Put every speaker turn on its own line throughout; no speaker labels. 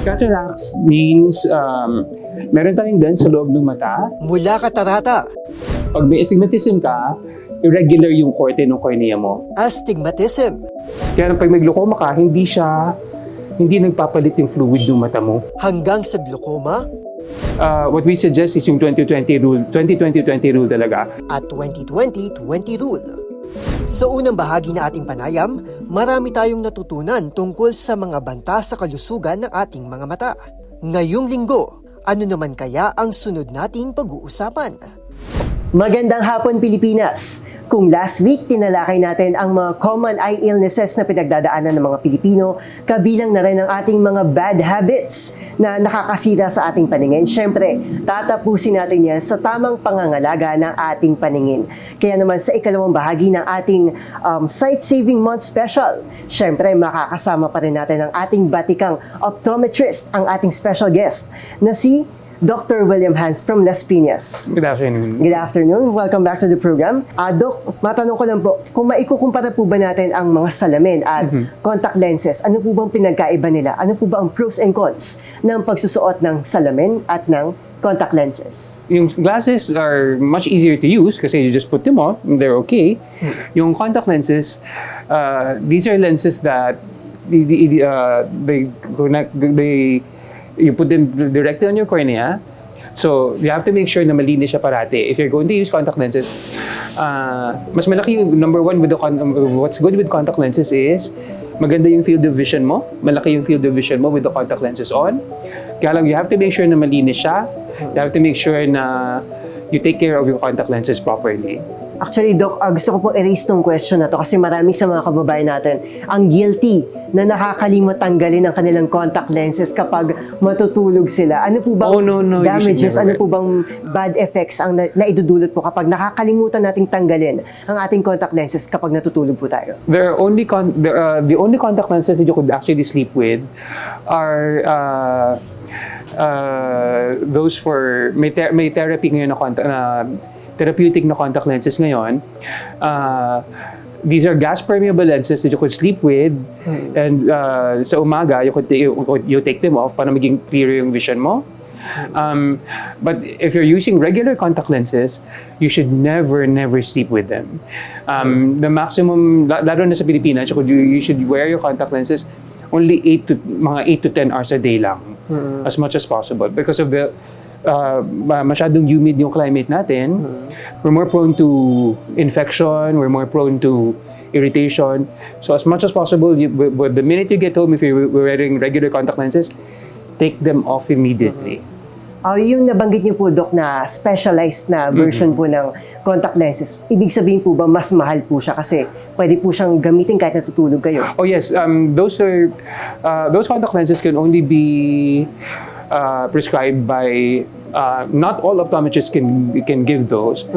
Cataracts means meron tayong lens sa loob ng mata.
Mula katarata,
Pag may astigmatism ka, irregular yung korte ng cornea mo.
astigmatism,
Kaya pag may glaucoma ka, hindi nagpapalit yung fluid ng mata mo.
hanggang sa glaucoma
What we suggest is yung 20-20 rule. 20-20-20 rule talaga.
at 20-20-20 rule. Sa unang bahagi na ating panayam, marami tayong natutunan tungkol sa mga banta sa kalusugan ng ating mga mata. Ngayong linggo, ano naman kaya ang sunod nating pag-uusapan? Magandang hapon, Pilipinas! Kung last week tinalakay natin ang mga common eye illnesses na pinagdadaanan ng mga Pilipino, kabilang na rin ang ating mga bad habits na nakakasira sa ating paningin. Siyempre, tatapusin natin yan sa tamang pangangalaga ng ating paningin. Kaya naman sa ikalawang bahagi ng ating Sight Saving Month Special, siyempre makakasama pa rin natin ang ating batikang optometrist, ang ating special guest na si Dr. William Hans from Las Piñas.
Good afternoon.
Good afternoon. Welcome back to the program. Doc, matanong ko lang po, kung maikukumpara po ba natin ang mga salamin at contact lenses, ano po bang pinagkaiba nila? Ano po ba ang pros and cons ng pagsusuot ng salamin at ng contact lenses?
Yung glasses are much easier to use kasi you just put them on, they're okay. Yung contact lenses, these are lenses that you put them directly on your cornea. So, you have to make sure na malinis siya parati. If you're going to use contact lenses, mas malaki yung number one with what's good with contact lenses is maganda yung field of vision mo. Malaki yung field of vision mo with the contact lenses on. Kaya lang, you have to make sure na malinis siya. You have to make sure na you take care of your contact lenses properly.
Actually, Doc, gusto ko pong erase tong question na to kasi marami sa mga kababayan natin ang guilty na nakakalimot tanggalin ang kanilang contact lenses kapag matutulog sila. Ano po bang damages, ano po bang bad effects ang naidudulot po kapag nakakalimutan nating tanggalin ang ating contact lenses kapag natutulog po tayo?
The only contact lenses that you could actually sleep with are those for may therapy ngayon na therapeutic na contact lenses ngayon. These are gas permeable lenses that you could sleep with, and sa umaga you take them off para maging clear yung vision mo. But if you're using regular contact lenses, you should never sleep with them. The maximum, lalo na sa Pilipinas, you should wear your contact lenses only 8 to 10 hours a day lang, as much as possible, because of the masyadong humid yung climate natin. We're more prone to infection, we're more prone to irritation. So as much as possible, the minute you get home, if you're wearing regular contact lenses, take them off immediately.
Yung nabanggit niyo po, Doc, na specialized na version po ng contact lenses, ibig sabihin po ba mas mahal po siya kasi pwede po siyang gamitin kahit natutulog kayo?
Oh yes, those contact lenses can only be prescribed by not all optometrists can give those.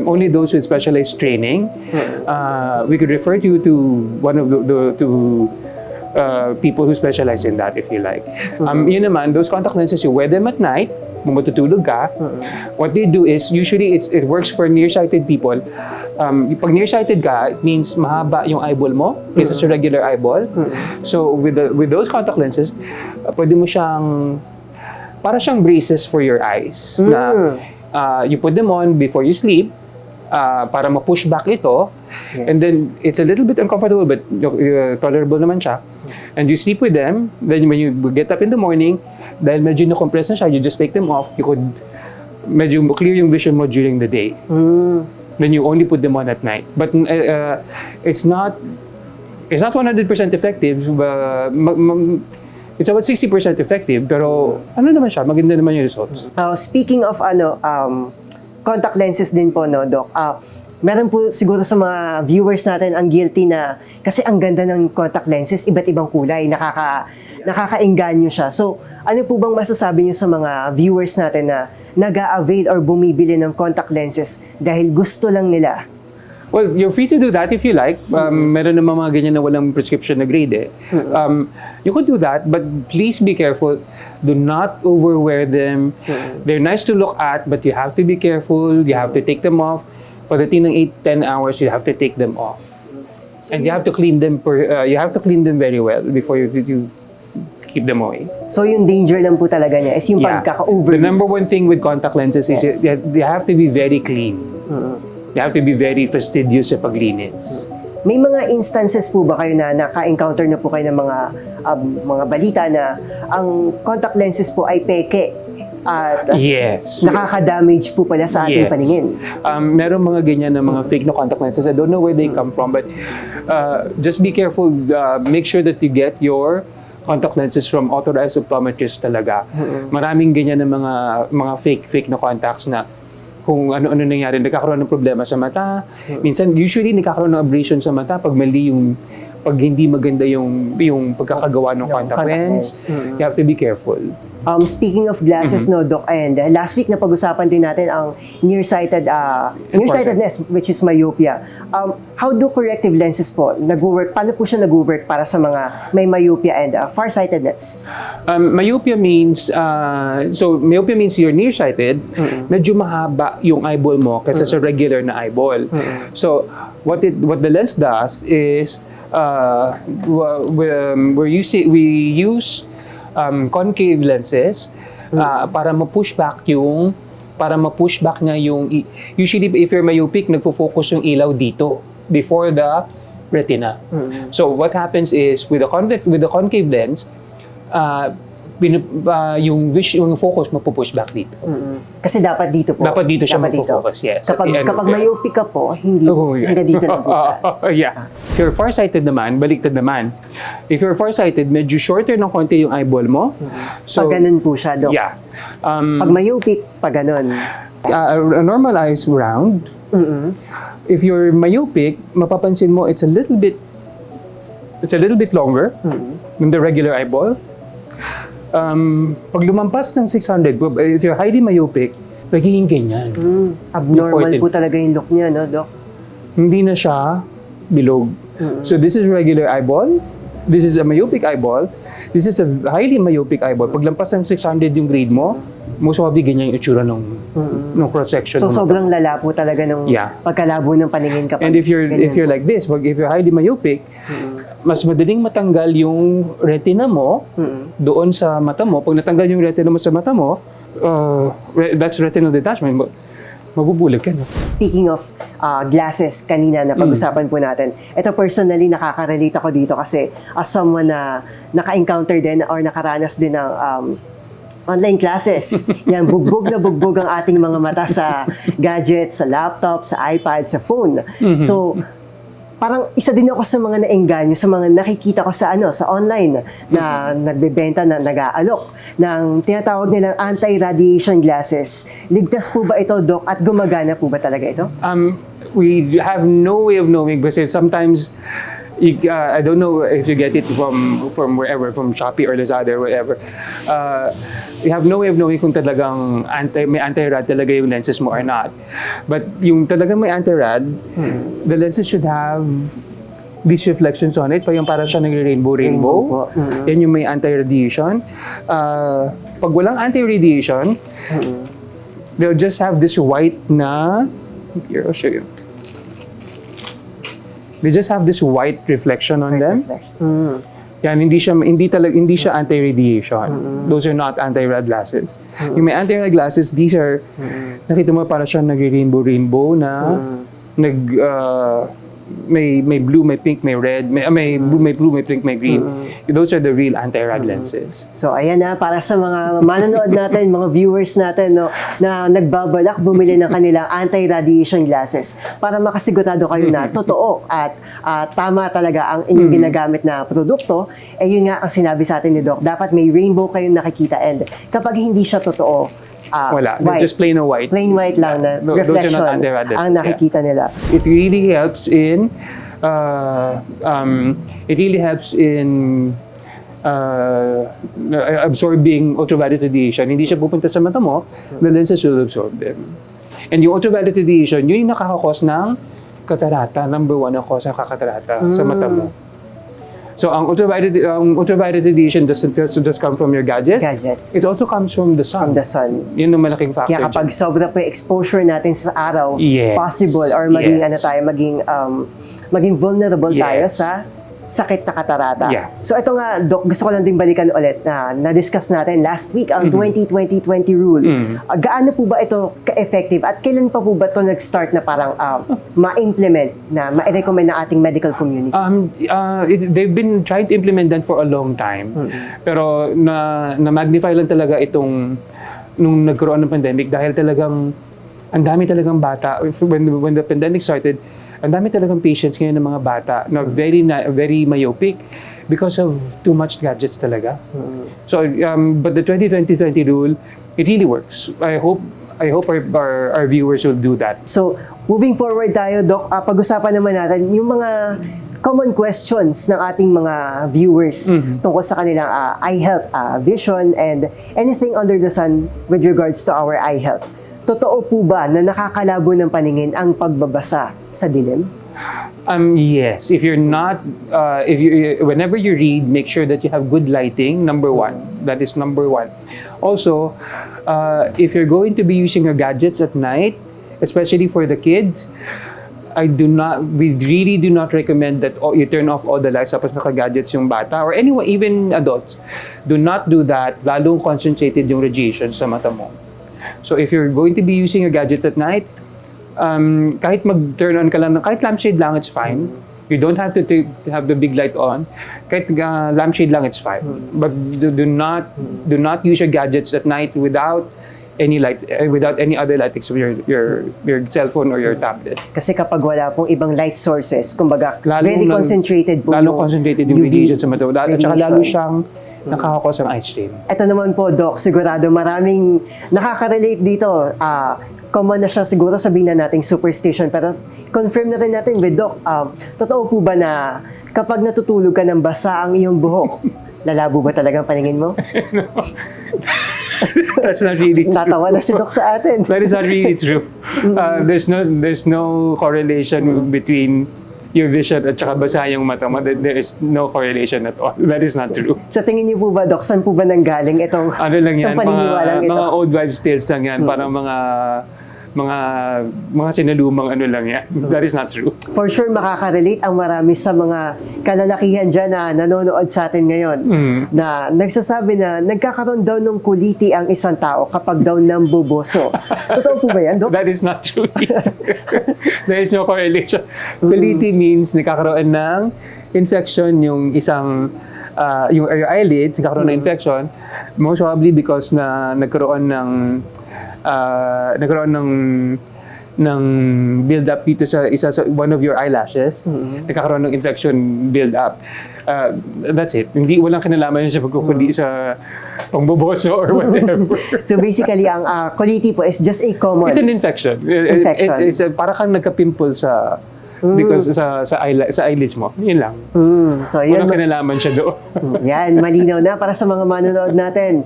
Only those with specialized training. We could refer you to one of the people who specialize in that if you like. Yun naman, those contact lenses, you wear them at night, kung matutulog ka. What they do is, usually it works for nearsighted people. Pag nearsighted ka, it means mahaba yung eyeball mo kaysa sa regular eyeball. So with those contact lenses, pwede mo siyang para siyang braces for your eyes na you put them on before you sleep para ma-push back ito. Yes. And then it's a little bit uncomfortable but tolerable naman siya. And you sleep with them. Then when you get up in the morning, dahil medyo na-compress na siya, you just take them off. You could medyo clear yung vision mo during the day. Then you only put them on at night. But it's not 100% effective. It's about 60% effective, pero ano naman siya, maganda naman yung results.
Speaking of contact lenses din po, no, Doc, meron po siguro sa mga viewers natin ang guilty na kasi ang ganda ng contact lenses, iba't ibang kulay, nakakaengganyo siya. So, ano po bang masasabi niyo sa mga viewers natin na nag-a-avail or bumibili ng contact lenses dahil gusto lang nila?
Well, you're free to do that if you like. Meron naman mga ganyan na walang prescription na grade eh. You could do that, but please be careful. Do not overwear them. They're nice to look at, but you have to be careful. You have to take them off. Pagdating ng 8-10 hours, you have to take them off. So and you have to clean them very well before you keep them away.
So yung danger lang po talaga niya is yung pagkaka-overuse.
The number one thing with contact lenses is they have to be very clean. They have to be very fastidious sa paglinis.
May mga instances po ba kayo na naka-encounter na po kayo ng mga balita na ang contact lenses po ay peke at nakaka-damage po pala sa ating paningin?
Meron mga ganyan na mga fake na contact lenses. I don't know where they come from, but just be careful. Make sure that you get your contact lenses from authorized optometrist talaga. Maraming ganyan na mga fake na contacts na kung ano-ano nangyari, nagkakaroon ng problema sa mata. Minsan, usually, nagkakaroon ng abrasion sa mata pag mali pag hindi maganda yung pagkakagawa ng contact lens. You have to be careful.
Speaking of glasses, no, Doc, and last week na pag-usapan din natin ang nearsightedness, which is myopia. How do corrective lenses po nag-work? Paano po siya nag-work para sa mga may myopia and farsightedness?
Myopia means, myopia means you're nearsighted, medyo mahaba yung eyeball mo kaysa sa regular na eyeball. So, what the lens does is, we use concave lenses para ma-push back niya yung usually if you're myopic, nagfo-focus yung ilaw dito before the retina. So what happens is with the concave lens, yung focus mapupush back dito.
Kasi dapat dito po.
Dapat dito siya mapufocus, yes.
Kapag myopic ka po, hindi dito na po siya.
If you're farsighted naman, baliktad naman. If you're farsighted, medyo shorter ng konti yung eyeball mo. So,
pag ganun po siya, Doc.
Yeah.
Pag myopic, pag ganun.
A normal eye is round. If you're myopic, mapapansin mo it's a little bit longer than the regular eyeball. Pag lumampas ng 600, if you're highly myopic, nagiging ganyan.
Abnormal po talaga yung look niya, no, Doc?
Hindi na siya bilog. So this is regular eyeball. This is a myopic eyeball. This is a highly myopic eyeball. Pag lampas ng 600 yung grade mo, most probably ganyan yung itsura ng cross-section.
So sobrang lala po talaga ng pagkalabo ng paningin kapag
and if you're like this, if you're highly myopic, mas madaling matanggal yung retina mo doon sa mata mo. Pag natanggal yung retina mo sa mata mo, that's retinal detachment. Mabubulag ka, no?
Speaking of glasses, kanina na pag-usapan po natin, ito personally nakaka-relate ako dito kasi as someone na naka-encounter din or nakaranas din ng online classes. Yan, bugbog na bugbog ang ating mga mata sa gadgets, sa laptop, sa iPad, sa phone. So, parang isa din ako sa mga naengganyo, sa mga nakikita ko sa online na nagbebenta, na nag-aalok ng tinatawag nilang anti-radiation glasses. Ligtas po ba ito, Doc? At gumagana po ba talaga ito?
We have no way of knowing because sometimes I don't know if you get it from wherever, from Shopee or Lazada or wherever. You have no way of knowing kung talagang may anti-rad talaga yung lenses mo or not. But yung talagang may anti-rad, the lenses should have these reflections on it. Parang siya nag-rainbow. Yan yung may anti-radiation. Pag walang anti-radiation, they'll just have this white na... Here, I'll show you. They just have this white reflection on them. Yan, hindi siya anti-radiation. Those are not anti-rad glasses. Yung may anti-rad glasses, these are, nakita mo para siya nag-rainbow na may blue, may pink, may red, may blue, may pink, may green. Those are the real anti-rad lenses.
So ayan na, para sa mga manonood natin, mga viewers natin, no, na nagbabalak bumili ng kanilang anti-radiation glasses para makasigurado kayo na totoo at tama talaga ang inyong ginagamit na produkto. Yun nga ang sinabi sa atin ni Doc, dapat may rainbow kayong nakikita, and kapag hindi siya totoo,
wala,
white.
Just plain white.
Plain white lang na reflection ang nakikita nila.
It really helps in absorbing ultraviolet radiation. Hindi siya pupunta sa mata mo, the lenses will absorb them. And yung ultraviolet radiation, yun yung nakakakos ng katarata. Number 1 na cause ng kakatarata sa mata mo. So, ang ultraviolet radiation doesn't just come from your gadgets. It also comes from the sun. Yun ang malaking factor.
Kaya kapag sobra po yung exposure natin sa araw, possible or maging vulnerable tayo sa sakit na katarata.
Yeah.
So ito nga, Doc, gusto ko lang din balikan ulit na na-discuss natin last week ang 20-20-20 rule. Gaano po ba ito ka-effective at kailan pa po ba ito nag-start na parang ma-implement na ma-recommend ng ating medical community?
They've been trying to implement that for a long time. Pero na-magnify lang talaga itong nung nagkaroon ng pandemic dahil talagang ang dami talagang bata. When the pandemic started, ang dami talagang patients ngayon ng mga bata na very myopic because of too much gadgets talaga. So, but the 20-20-20 rule, it really works. I hope our viewers will do that.
So, moving forward tayo, Doc, pag-usapan naman natin yung mga common questions ng ating mga viewers tungkol sa kanilang eye health, vision, and anything under the sun with regards to our eye health. Totoo po ba na nakakalabo ng paningin ang pagbabasa sa dilim?
Yes. If you're not, whenever you read, make sure that you have good lighting. Number one. That is number one. Also, if you're going to be using your gadgets at night, especially for the kids, we really do not recommend that you turn off all the lights tapos naka-gadgets yung bata or anyone, even adults. Do not do that, lalong concentrated yung radiation sa mata mo. So if you're going to be using your gadgets at night, kahit mag-turn on ka lang, kahit lampshade lang, it's fine. You don't have to have the big light on. Kahit lampshade lang, it's fine. But do not use your gadgets at night without any light, without any other light except your cell phone or your tablet.
Kasi kapag wala pong ibang light sources, kumbaga, very concentrated po
yung concentrated yung radiation sa mata. At saka lalo siyang nakakakos ang eye strain.
Ito naman po, Doc, sigurado maraming nakaka-relate dito. Common na siya siguro, sabihin na nating superstition. Pero confirm na rin natin with Doc, totoo po ba na kapag natutulog ka ng basa ang iyong buhok, lalabo ba talagang paningin mo?
That's not really true.
Tatawa na si Doc sa atin.
That is not really true. There's no correlation between your vision at saka basa yung mata mo. There is no correlation at all. That is not true.
Sa tingin niyo po ba, Doc, saan po ba nanggaling itong paniniwalang ito?
Mga old wives' tales lang yan. Parang mga sinalumang ano lang yan. That is not true.
For sure, makaka-relate ang marami sa mga kalalakihan dyan na nanonood sa atin ngayon na nagsasabi na nagkakaroon daw ng kuliti ang isang tao kapag daw namboboso. Totoo po ba yan, Doc?
That is not true. There is no correlation. Kuliti means nagkakaroon ng infection yung isang your eyelids, nagkakaroon ng infection, most probably because na nagkaroon ng build up dito sa one of your eyelashes. Nagkakaroon ng infection build up. That's it. Walang kinalaman yun sa pagkukundi sa pangboboso or whatever.
So basically, ang kuliti po is just a common...
It's an infection. It's para kang nagka-pimple sa... Because sa eyelids mo. Yun lang.
So, yan,
walang kinalaman siya doon.
Yan, malinaw na para sa mga manonood natin.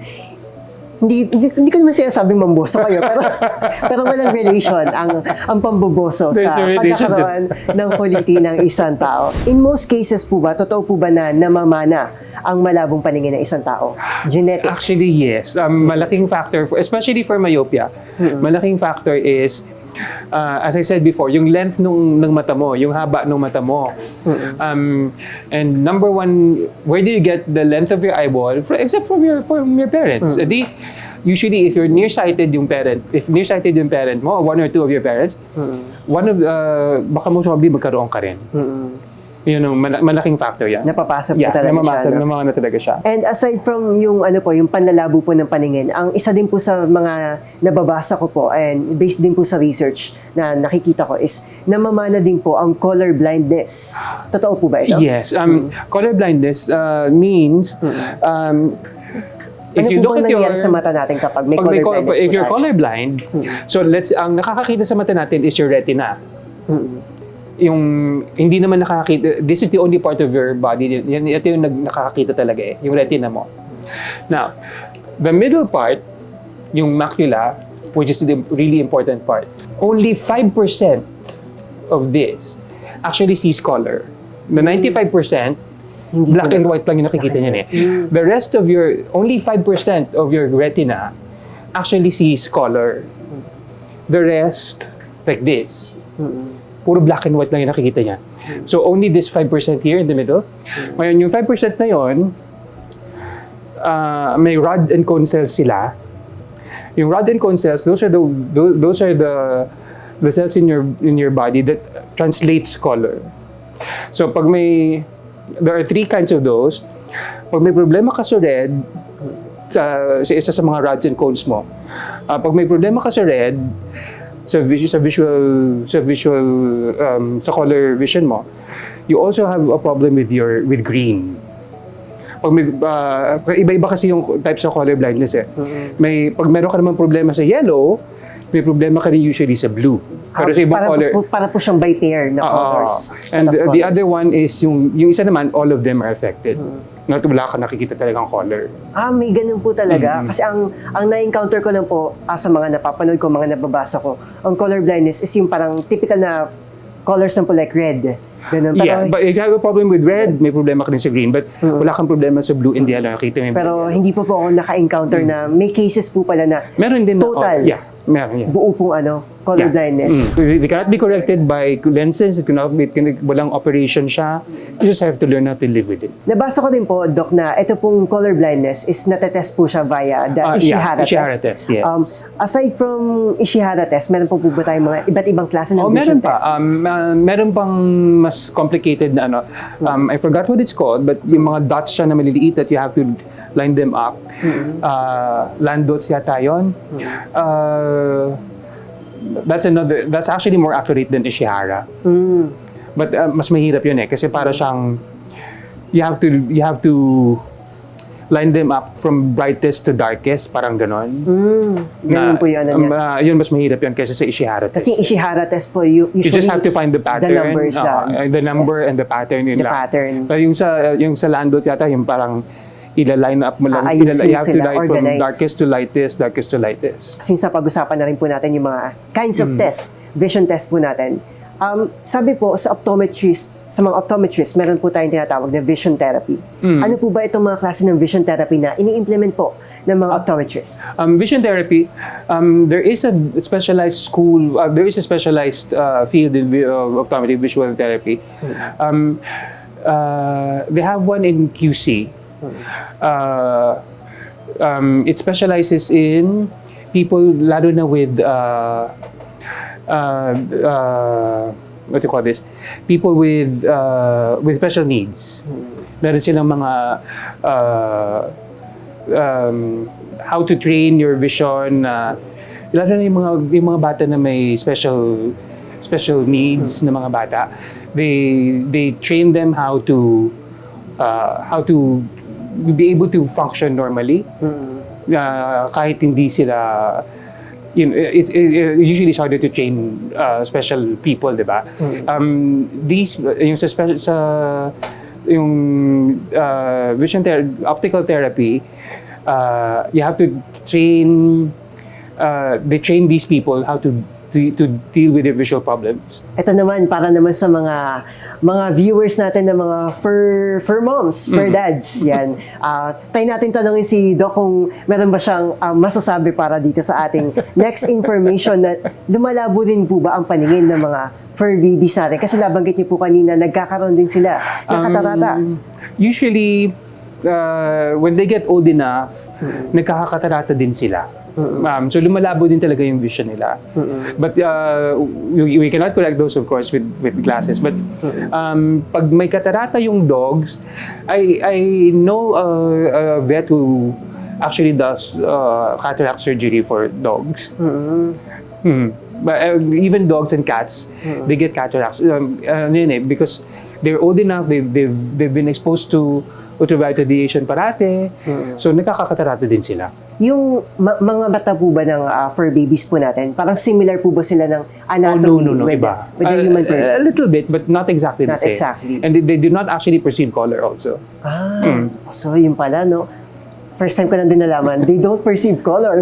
Hindi ko naman sinasabing mamboso kayo, pero walang relation ang pamboboso sa pagkakaroon ng kuliti ng isang tao. In most cases po ba, totoo po ba na namamana ang malabong paningin ng isang tao? Genetics?
Actually, yes. Malaking factor, especially for myopia, malaking factor is as I said before, yung length ng mata mo, yung haba ng mata mo. And number one, where do you get the length of your eyeball? Except from your parents. Usually, if you're nearsighted yung parent, mo, one or two of your parents, baka most probably magkaroon ka rin. Yun ang malaking factor yan.
Napapasok po talaga siya.
Namamana talaga siya.
And aside from yung yung panlalabo po ng paningin, ang isa din po sa mga nababasa ko po and based din po sa research na nakikita ko is namamana din po ang color blindness. Totoo po ba ito?
Yes. Color blindness means if you look at
nangyayari sa mata natin kapag may color blindness?
If you're colorblind, so ang nakakakita sa mata natin is your retina. Yung hindi naman nakakita, this is the only part of your body, ito yung nakakakita talaga yung retina mo. Now, the middle part, yung macula, which is the really important part, only 5% of this actually sees color. The 95%, black and white lang yung nakikita niyan The rest of only 5% of your retina actually sees color. The rest, like this, puro black and white lang yung nakikita niya. So only this 5% here in the middle. Ngayon, yung 5% na yon, may rod and cone cells sila. Yung rod and cone cells, those are the cells in your body that translates color. So there are 3 kinds of those. Pag may problema ka sa red, sa isa sa mga rods and cones mo, pag may problema ka sa red, sa color vision mo, you also have a problem with green. Iba-iba kasi yung types of color blindness eh. Pag meron ka naman problema sa yellow, may problema ka rin usually sa blue. Pero sa ibang color...
Para po siyang bi-pair na colors.
And the other one is yung isa naman, all of them are affected. Wala ka nakikita talagang color.
May ganun po talaga. Kasi ang na-encounter ko lang po sa mga napapanood ko, mga nababasa ko, ang color blindness is yung parang typical na colors na po like red. Ganun. Pero,
but if you have a problem with red, may problema ka rin sa green. But wala kang problema sa blue and yellow. Nakita mo.
Pero hindi po ako naka-encounter na may cases po pala na
meron din
total.
Meron.
Buo pong color blindness.
They cannot be corrected by lenses. Walang operation siya. You just have to learn how to live with it.
Nabasa ko din po, Doc, na ito pong color blindness is natetest po siya via the Ishihara test.
Yes.
Aside from Ishihara test, meron po ba tayong mga iba't ibang klase ng vision test?
Meron pang mas complicated na I forgot what it's called, but yung mga dots siya na maliliit that you have to line them up. Land dots yata yun. That's actually more accurate than Ishihara. But mas mahirap yun eh kasi para siyang you have to line them up from brightest to darkest, parang ganon.
Ganun po yun.
Yun mas mahirap yun kaysa sa Ishihara test.
Kasi Ishihara test po, usually
you just have to find the pattern,
the numbers
the number and the pattern yun
the
lang.
pattern.
Pero yung sa landot yata yung parang ila-line up mo lang. You have to line from darkest to lightest, darkest to lightest.
Kasi sa pag-usapan na rin po natin yung mga kinds of test, vision test po natin. Sabi po sa mga optometrist, meron po tayong tinatawag na vision therapy. Ano po ba itong mga klase ng vision therapy na ini-implement po ng mga optometrists?
Vision therapy, there is a specialized school, there is a specialized field of optometry, visual therapy. They have one in QC. It specializes in people, lalo na with what do you call this? People with special needs. Meron silang mga how to train your vision. Lalo na yung mga bata na may special needs na mga bata. They train them how to be able to function normally. Kahit hindi sila, it usually it's harder to train special people, di ba? Optical therapy, you have to train. They train these people how to deal with their visual problems.
Ito naman, para naman sa mga viewers natin na mga fur moms, fur dads, yan. Tayo natin tanongin si Doc kung meron ba siyang masasabi para dito sa ating next information na lumalabo din po ba ang paningin ng mga fur babies natin? Kasi nabanggit niyo po kanina, nagkakaroon din sila ng katarata.
Usually, when they get old enough, nagkakatarata din sila. So lumalabo din talaga yung vision nila. But we cannot correct those, of course, with glasses. But pag may katarata yung dogs, I know a vet who actually does cataract surgery for dogs. But even dogs and cats, they get cataracts. Because they're old enough, they've been exposed to ultraviolet radiation parate. So nakakakatarata din sila.
Yung mga mata po ba ng fur babies po natin, parang similar po ba sila ng anatomy with the human person?
A little bit, but not exactly the same.
Not exactly.
And they do not actually perceive color also.
So yun pala, no? First time ko lang din nalaman, they don't perceive color.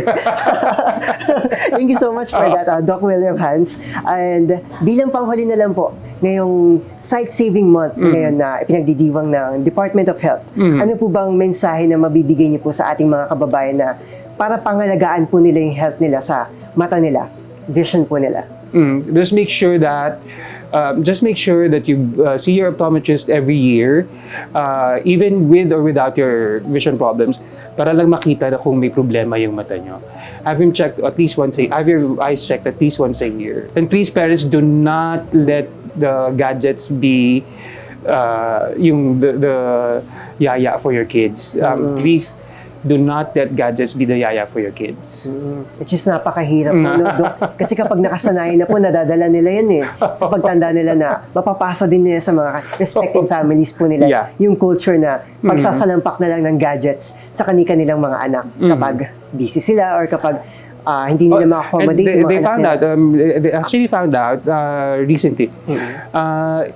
Thank you so much for that, Doc William Hans. And bilang panghuli na lang po, ngayong Sight Saving Month ngayon na ipinagdidiwang ng Department of Health, ano po bang mensahe na mabibigay niyo po sa ating mga kababayan na para pangalagaan po nila yung health nila sa mata nila, vision po nila?
Just make sure that just make sure that you see your optometrist every year, even with or without your vision problems, para lang makita na kung may problema yung mata nyo. Have him checked at least once a have your eyes checked at least once a year. And please, parents, do not let the gadgets be the yaya for your kids. Please do not let gadgets be the yaya for your kids.
Which is napakahirap po. No? Kasi kapag nakasanayan na po, nadadala nila yan eh. Sa pagtanda nila na mapapasa din nila sa mga respective families po nila yung culture na pagsasalampak na lang ng gadgets sa kanilang mga anak kapag busy sila or kapag hindi nila ma-accommodate yung mga anak nila.
They actually found out recently,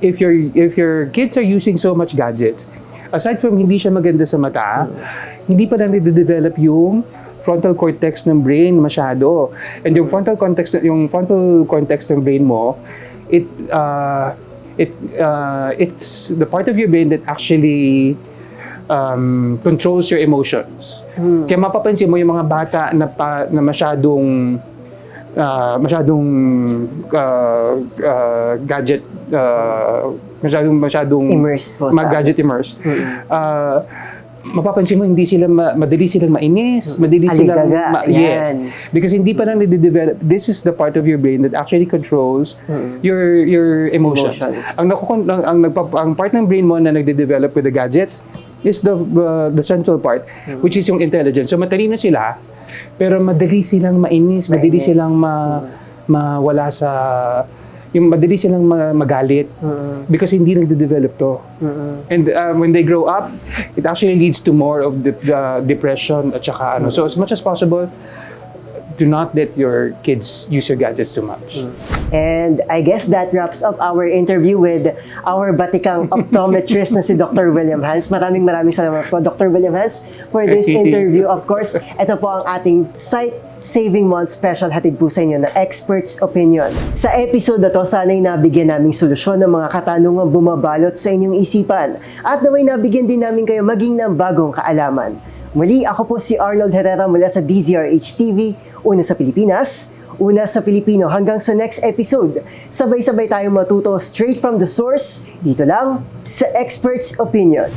if your kids are using so much gadgets, aside from hindi siya maganda sa mata, hindi pa na nade-develop yung frontal cortex ng brain masyado. And yung frontal cortex ng brain mo, it's the part of your brain that actually controls your emotions. Kaya mapapansin mo yung mga bata na masyadong gadget
immersed po
gadget immersed. Mapapansin mo hindi sila madali silang mainis, madali silang yes, because hindi pa lang nade-develop. This is the part of your brain that actually controls your emotions. Ang part ng brain mo na nagde-develop with the gadgets is the central part, which is yung intelligence. So matalino sila, pero madali silang mainis, madali silang mawala sa madali silang magalit because hindi nagde-develop to. And when they grow up, it actually leads to more of the depression at saka ano. So as much as possible, do not let your kids use your gadgets too much.
And I guess that wraps up our interview with our batikang optometrist na si Dr. William Hans. Maraming salamat po, Dr. William Hans, for this interview. Of course, ito po ang ating Sight Saving Month special, hatid po sa inyo na Expert's Opinion. Sa episode na to, sana'y nabigyan naming solusyon ng mga katanungang bumabalot sa inyong isipan at naway nabigyan din namin kayo maging ng bagong kaalaman. Muli, ako po si Arnold Herrera mula sa DZRH TV, una sa Pilipinas, una sa Pilipino. Hanggang sa next episode, sabay-sabay tayong matuto straight from the source, dito lang sa Expert's Opinion.